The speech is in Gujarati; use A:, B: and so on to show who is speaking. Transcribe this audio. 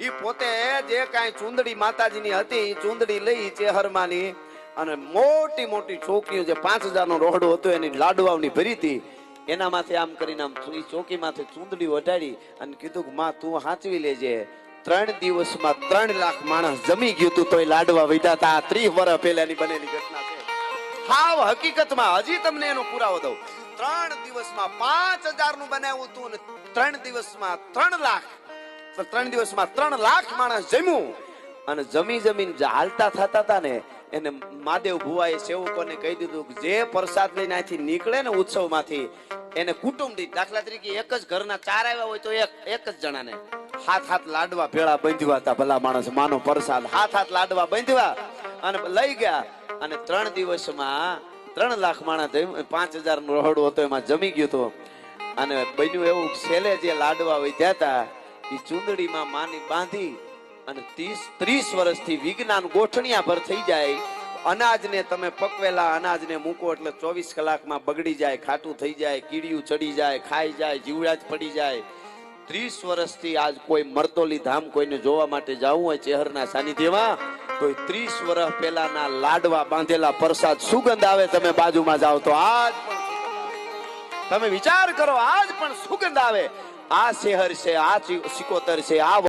A: ઈ પોતે જે કાંઈ ચુંદડી માતાજીની હતી ઈ ચુંદડી લઈ ચેહરમાની અને મોટી મોટી ચોકીઓ જે 5000 નો રોહડો હતો એની લાડવાઓની ભરી હતી એના માથે આમ કરીને આમ ઈ ચોકી માથે ચુંદડી ઓઢાડી અને કીધું કે માં તું હાચવી લેજે 3 દિવસમાં 3 લાખ માણસ જમી ગયું તું તોય લાડવા વધ્યા હતા. 30 વર્ષ પહેલાની બનેલી ઘટના છે. હાવ હકીકતમાં હજી તમને એનો પુરાવો દઉં. 3 દિવસમાં 5000 નું બનાવ્યું હતું અને 3 દિવસમાં 3 લાખ 3 દિવસમાં 3 લાખ માણસ જમ્યું અને જમીન હાલતા થતા હતા ને એને મહાદેવ ભુવાએ સેવકોને કહી દીધું કે જે પ્રસાદ લઈને અહીંથી નીકળે ને ઉત્સવ માંથી એને કુટુંબ દીઠ દાખલા તરીકે એક જ ઘરના 4 આવ્યા હોય તો એક જ જણાને હાથ લાડવા ભેળા બાંધ્યા હતા. ભલા માણસ માનો પ્રસાદ હાથ લાડવા બાંધ્યા અને લઈ ગયા અને 3 દિવસમાં 3 લાખ માણસ 5000 નો રોહડો હતો એમાં જમી ગયું હતું. અને બન્યું એવું છેલ્લે જે લાડવા વધ્યા હતા એ ચુંદડીમાં માની બાંધી અને 30 વર્ષથી વિજ્ઞાન ગોઠણિયા ભર થઈ જાય. અનાજને તમે પકવેલા અનાજને મૂકો એટલે 24 કલાકમાં બગડી જાય, ખાટું થઈ જાય, કીડિયું ચડી જાય, ખાઈ જાય, જીવડા જ પડી જાય. 30 વર્ષથી આજ કોઈ મરતોલી ધામ કોઈને જોવા માટે જવું હોય ચેહરના સાનિધ્યમાં તો 30 વર્ષ પહેલાના લાડવા બાંધેલા પ્રસાદ સુગંધ આવે. તમે બાજુમાં જાઓ તો આજ પણ તમે વિચાર કરો આજ પણ સુગંધ આવે. આ શહેર છે, આ સિકોતર છે, આ